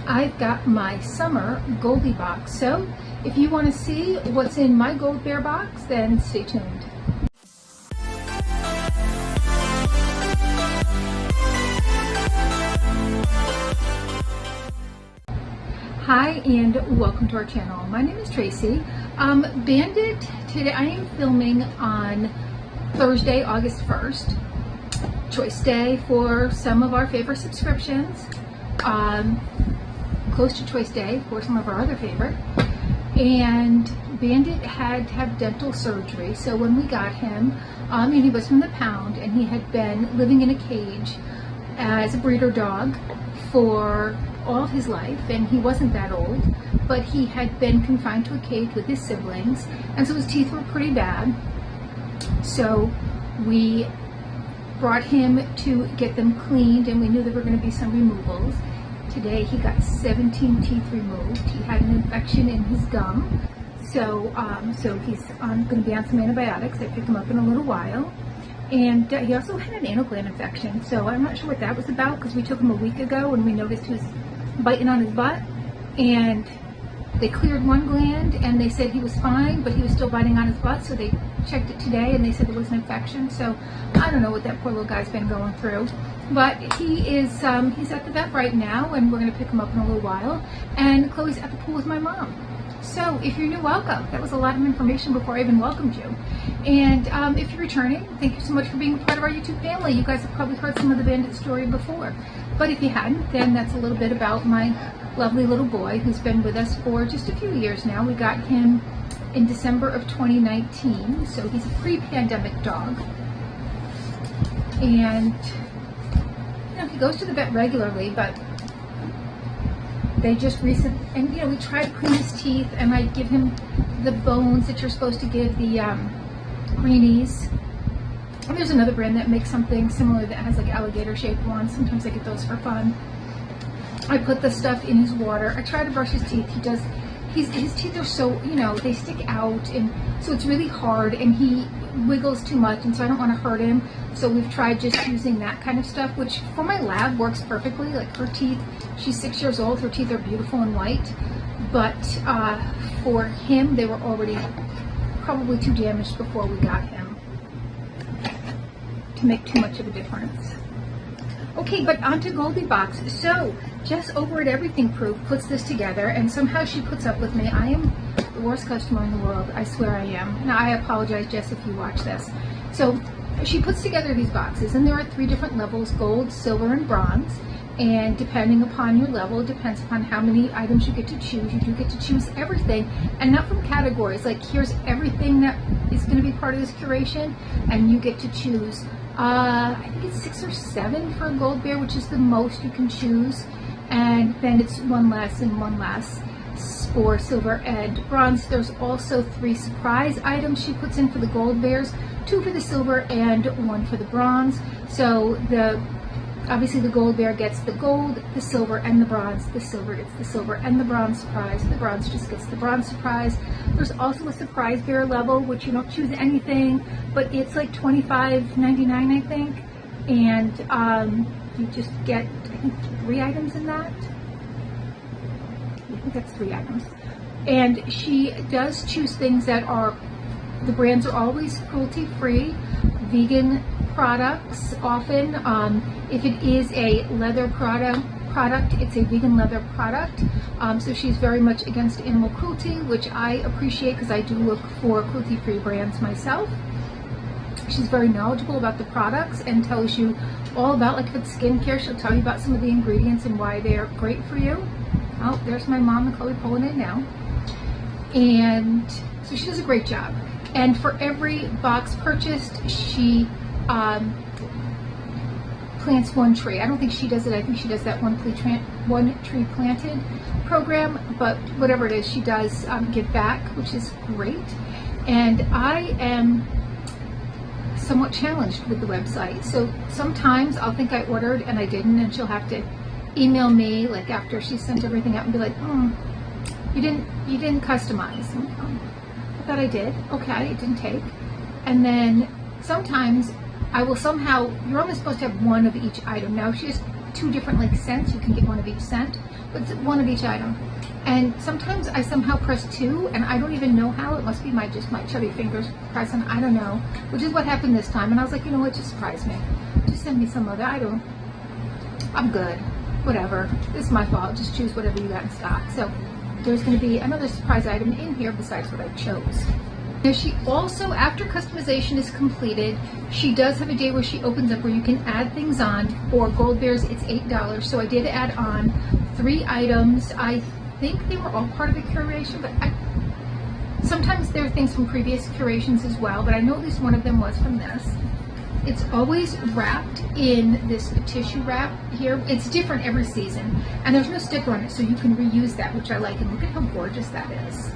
I've got my summer Goldie box. So if you want to see what's in my Gold Bear box, then stay tuned. Hi and welcome to our channel. My name is Tracy. Bandit, today I am filming on Thursday, August 1st. Choice day for some of our favorite subscriptions. Close to choice day for some of our other favorite. And Bandit had to have dental surgery. So when we got him, and he was from the pound, and he had been living in a cage as a breeder dog for all of his life, and he wasn't that old, but he had been confined to a cage with his siblings, and so his teeth were pretty bad. So we brought him to get them cleaned, and we knew there were going to be some removals. Today he got 17 teeth removed. He had an infection in his gum, so he's going to be on some antibiotics. I picked him up in a little while. And he also had an anal gland infection, so I'm not sure what that was about, because we took him a week ago and we noticed he was biting on his butt, and they cleared one gland and they said he was fine, but he was still biting on his butt, so they checked it today and they said there was an infection. So I don't know what that poor little guy's been going through, but he is he's at the vet right now, and we're going to pick him up in a little while. And Chloe's at the pool with my mom. So if you're new, welcome. That was a lot of information before I even welcomed you. And if you're returning, thank you so much for being a part of our YouTube family. You guys have probably heard some of the Bandit story before, but if you hadn't, then that's a little bit about my lovely little boy who's been with us for just a few years now. We got him in December of 2019, so he's a pre-pandemic dog. And he goes to the vet regularly, but they just and we try to clean his teeth, and I give him the bones that you're supposed to give the greenies. And there's another brand that makes something similar that has like alligator shaped ones. Sometimes I get those for fun. I put the stuff in his water. I try to brush his teeth. His teeth are so, they stick out, and so it's really hard, and he wiggles too much, and so I don't want to hurt him. So we've tried just using that kind of stuff, which for my lab works perfectly. Like her teeth, she's 6 years old, her teeth are beautiful and white, but for him, they were already probably too damaged before we got him to make too much of a difference. Okay, but on to Goldie Boxed. So Jess over at Everything Proof puts this together, and somehow she puts up with me. I am the worst customer in the world. I swear I am. Now I apologize, Jess, if you watch this. So she puts together these boxes, and there are 3 different levels: gold, silver, and bronze. And depending upon your level, it depends upon how many items you get to choose. You do get to choose everything, and not from categories. Like, here's everything that is going to be part of this curation, and you get to choose. I think it's 6 or 7 for a gold bear, which is the most you can choose. And then it's 1 less and 1 less for silver and bronze. There's also 3 surprise items she puts in for the gold bears, 2 for the silver and 1 for the bronze. So obviously the gold bear gets the gold, the silver, and the bronze. The silver gets the silver and the bronze surprise. The bronze just gets the bronze surprise. There's also a surprise bear level, which you don't choose anything, but it's like $25.99, I think. And you just get, I think, 3 items in that. I think that's 3 items. And she does choose things that are, the brands are always cruelty-free, vegan products often. If it is a leather product, it's a vegan leather product. So she's very much against animal cruelty, which I appreciate, because I do look for cruelty-free brands myself. She's very knowledgeable about the products and tells you all about, like if it's skincare, she'll tell you about some of the ingredients and why they're great for you. Oh, there's my mom and Chloe pulling in now. And so she does a great job. And for every box purchased, she plants 1 tree. I don't think she does it. I think she does that one tree planted program, but whatever it is, she does give back, which is great. And I am somewhat challenged with the website. So sometimes I'll think I ordered and I didn't, and she'll have to email me like after she sent everything out and be like, you didn't customize. I thought I did. Okay, it didn't take. And then sometimes I will somehow, you're only supposed to have 1 of each item. Now, if she has 2 different like scents. You can get one of each scent, but it's one of each item. And sometimes I somehow press 2 and I don't even know how. It must be just my chubby fingers pressing, I don't know, which is what happened this time. And I was like, you know what, just surprise me. Just send me some other, I'm good, whatever. This is my fault, just choose whatever you got in stock. So there's gonna be another surprise item in here besides what I chose. Now she also, after customization is completed, she does have a day where she opens up where you can add things on. For Gold Bears, it's $8. So I did add on 3 items. I think they were all part of the curation, but sometimes there are things from previous curations as well, but I know at least one of them was from this. It's always wrapped in this tissue wrap here. It's different every season, and there's no sticker on it, so you can reuse that, which I like, and look at how gorgeous that is.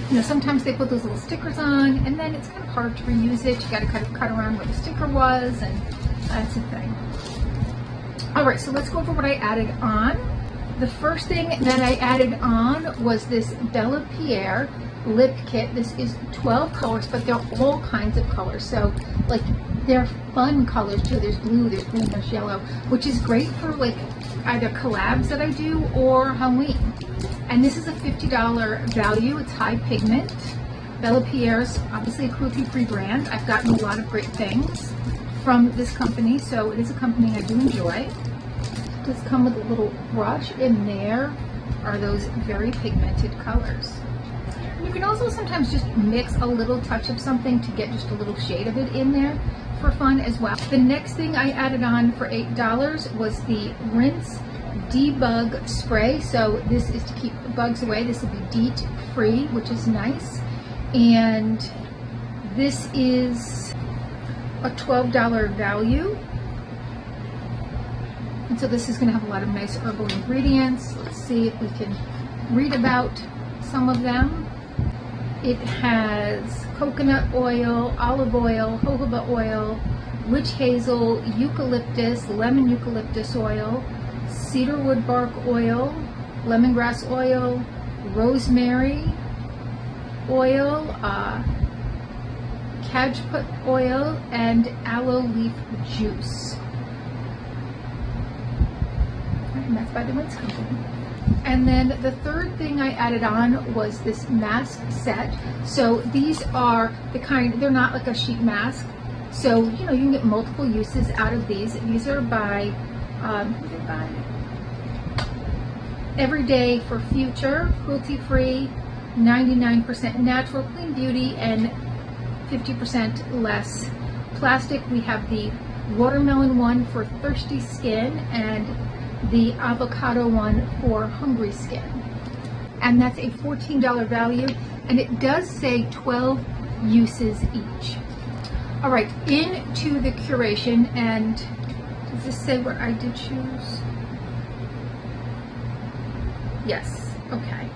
You know, sometimes they put those little stickers on, and then it's kind of hard to reuse it. You got to kind of cut around where the sticker was, and that's the thing. All right, so let's go over what I added on. The first thing that I added on was this Bella Pierre lip kit. This is 12 colors, but they're all kinds of colors. So, like, they're fun colors too. There's blue, there's green, there's yellow, which is great for like either collabs that I do or Halloween. And this is a $50 value. It's high pigment. Bella Pierre's obviously a cruelty-free brand. I've gotten a lot of great things from this company, so it is a company I do enjoy. It does come with a little brush, and there are those very pigmented colors. You can also sometimes just mix a little touch of something to get just a little shade of it in there for fun as well. The next thing I added on for $8 was the Rinse Debug Spray. So this is to keep bugs away. This will be DEET free, which is nice. And this is a $12 value. And so this is going to have a lot of nice herbal ingredients. Let's see if we can read about some of them. It has coconut oil, olive oil, jojoba oil, witch hazel, eucalyptus, lemon eucalyptus oil, cedarwood bark oil, lemongrass oil, rosemary oil, cajeput oil, and aloe leaf juice. And that's by the Rinse Company. And then the third thing I added on was this mask set. So these are the kind, they're not like a sheet mask. So, you know, you can get multiple uses out of these. These are by, Everyday for Future, cruelty-free, 99% natural, clean beauty, and 50% less plastic. We have the watermelon one for thirsty skin, and the avocado one for hungry skin. And that's a $14 value, and it does say 12 uses each. All right, into the curation, and does this say what I did choose? Yes, okay.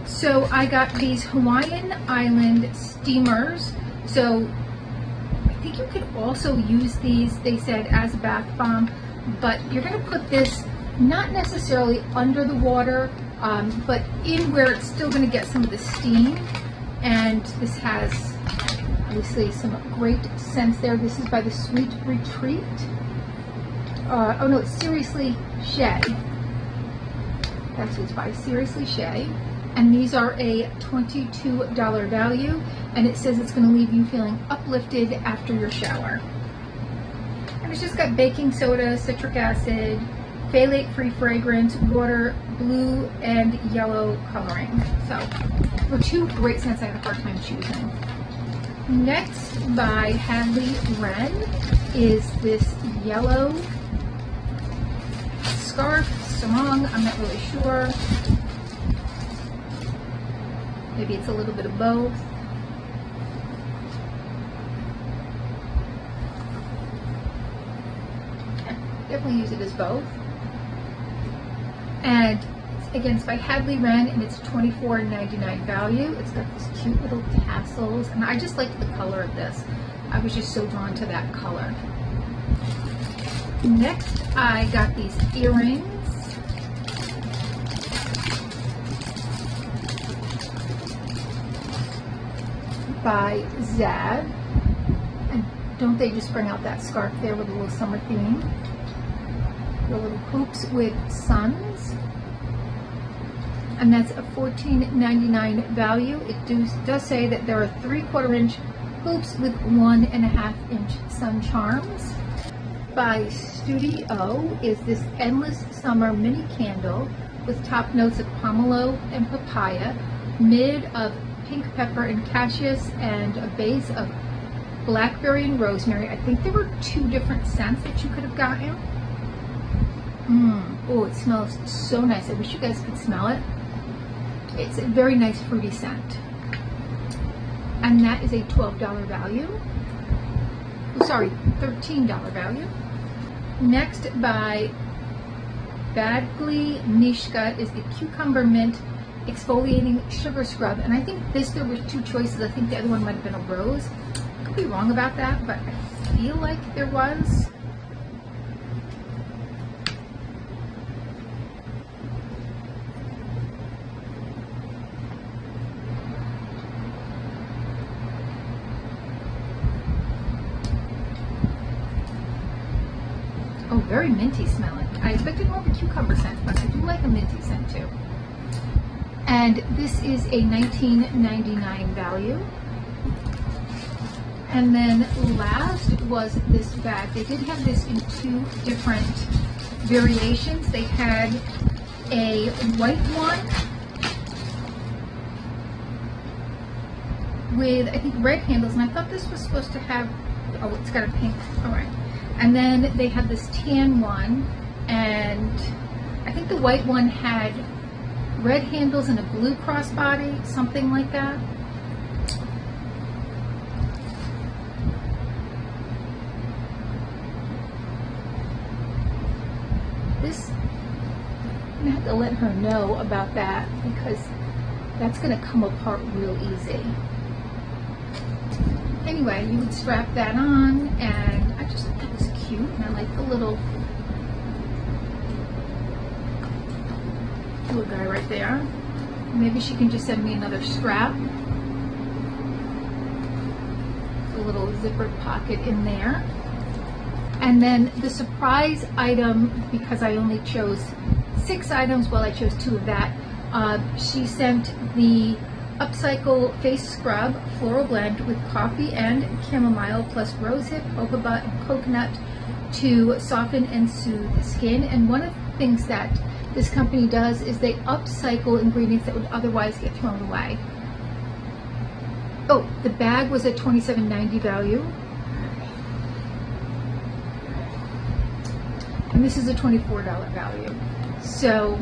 So I got these Hawaiian Island steamers. So I think you could also use these, they said, as a bath bomb, but you're going to put this not necessarily under the water, but in where it's still going to get some of the steam. And this has obviously some great scents there. This is by the Sweet Retreat. Oh no, it's Seriously Shay. That's what it's by, Seriously Shay. And these are a $22 value, and it says it's going to leave you feeling uplifted after your shower. And it's just got baking soda, citric acid, phthalate-free fragrance, water, blue and yellow coloring. So, for 2 great scents, I had a hard time choosing. Next, by Hadley Wren, is this yellow scarf, sarong, I'm not really sure. Maybe it's a little bit of both. Definitely use it as both. And again, it's by Hadley Wren, and it's $24.99 value. It's got these cute little tassels, and I just like the color of this. I was just so drawn to that color. Next, I got these earrings. By Zad. And Don't they just bring out that scarf there with a little summer theme? The little hoops with suns. And that's a $14.99 value. It does say that there are 3/4 inch hoops with 1.5 inch sun charms. By Studio is this Endless Summer mini candle with top notes of pomelo and papaya, mid of pink pepper and cashews, and a base of blackberry and rosemary. I think there were 2 different scents that you could have gotten. Oh, it smells so nice. I wish you guys could smell it. It's a very nice fruity scent. And that is a $12 value. Oh, sorry, $13 value. Next by Badgley Nishka is the Cucumber Mint Exfoliating Sugar Scrub. And I think there were 2 choices. I think the other one might have been a rose. I could be wrong about that, but I feel like there was. Oh, very minty smelling. I expected more of a cucumber scent, but I do like a minty scent too. And this is a $19.99 value. And then last was this bag. They did have this in 2 different variations. They had a white one with, I think, red handles, and I thought this was supposed to have, oh, it's got a pink, all right. And then they had this tan one, and I think the white one had red handles and a blue crossbody, something like that. This, I'm gonna have to let her know about that because that's gonna come apart real easy. Anyway, you would strap that on, and I just thought it was cute, and I like the little guy right there. Maybe she can just send me another strap. A little zippered pocket in there. And then the surprise item, because I only chose 6 items, well, I chose 2 of that. She sent the Upcycle Face Scrub Floral Blend with coffee and chamomile plus rosehip, jojoba, and coconut to soften and soothe skin. And one of the things that this company does is they upcycle ingredients that would otherwise get thrown away. Oh, the bag was a $27.90 value. And this is a $24 value. So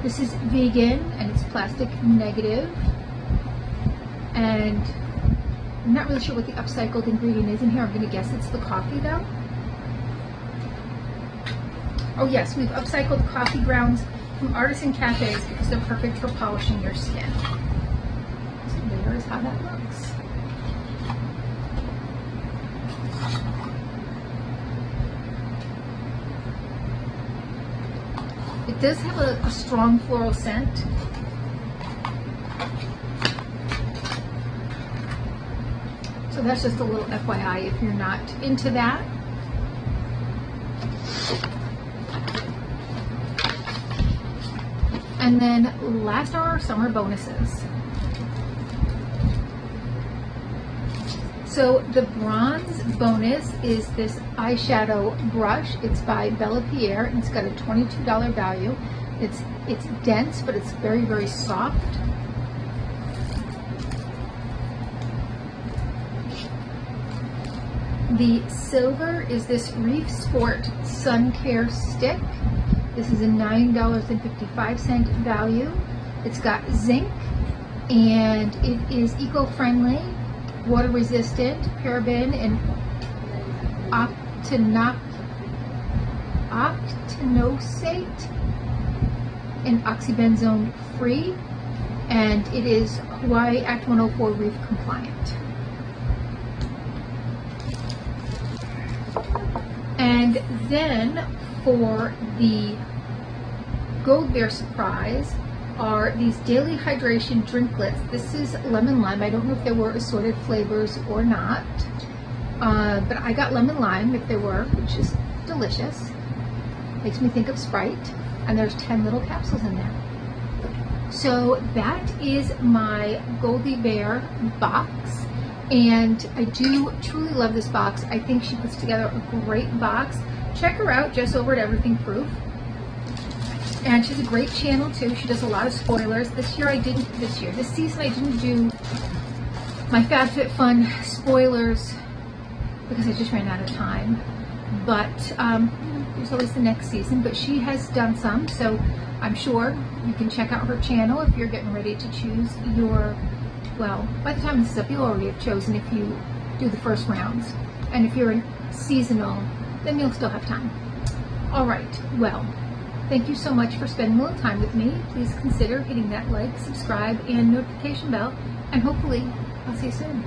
this is vegan and it's plastic negative. And I'm not really sure what the upcycled ingredient is in here. I'm going to guess it's the coffee though. Oh yes, we've upcycled coffee grounds from artisan cafes because they're perfect for polishing your skin. So there is how that looks. It does have a strong floral scent. So that's just a little FYI if you're not into that. And then last are our summer bonuses. So the bronze bonus is this eyeshadow brush. It's by Bella Pierre and it's got a $22 value. It's dense, but it's very, very soft. The silver is this Reef Sport Sun Care Stick. This is a $9.55 value. It's got zinc and it is eco-friendly, water resistant, paraben and octinoxate and oxybenzone free, and it is Hawaii Act 104 Reef compliant. And then for the Gold Bear surprise, are these daily hydration drinklets. This is lemon lime. I don't know if there were assorted flavors or not, but I got lemon lime if there were, which is delicious. Makes me think of Sprite, and there's 10 little capsules in there. So that is my Goldie Bear box, and I do truly love this box. I think she puts together a great box. Check her out, Jess over at Everything Proof. And she has a great channel too. She does a lot of spoilers. This season I didn't do my FabFitFun spoilers because I just ran out of time. But there's always the next season. But she has done some, so I'm sure you can check out her channel if you're getting ready to choose your, well, by the time this is up, you'll already have chosen if you do the first rounds. And if you're a seasonal, then you'll still have time. All right, well, thank you so much for spending a little time with me. Please consider hitting that like, subscribe, and notification bell, and hopefully I'll see you soon.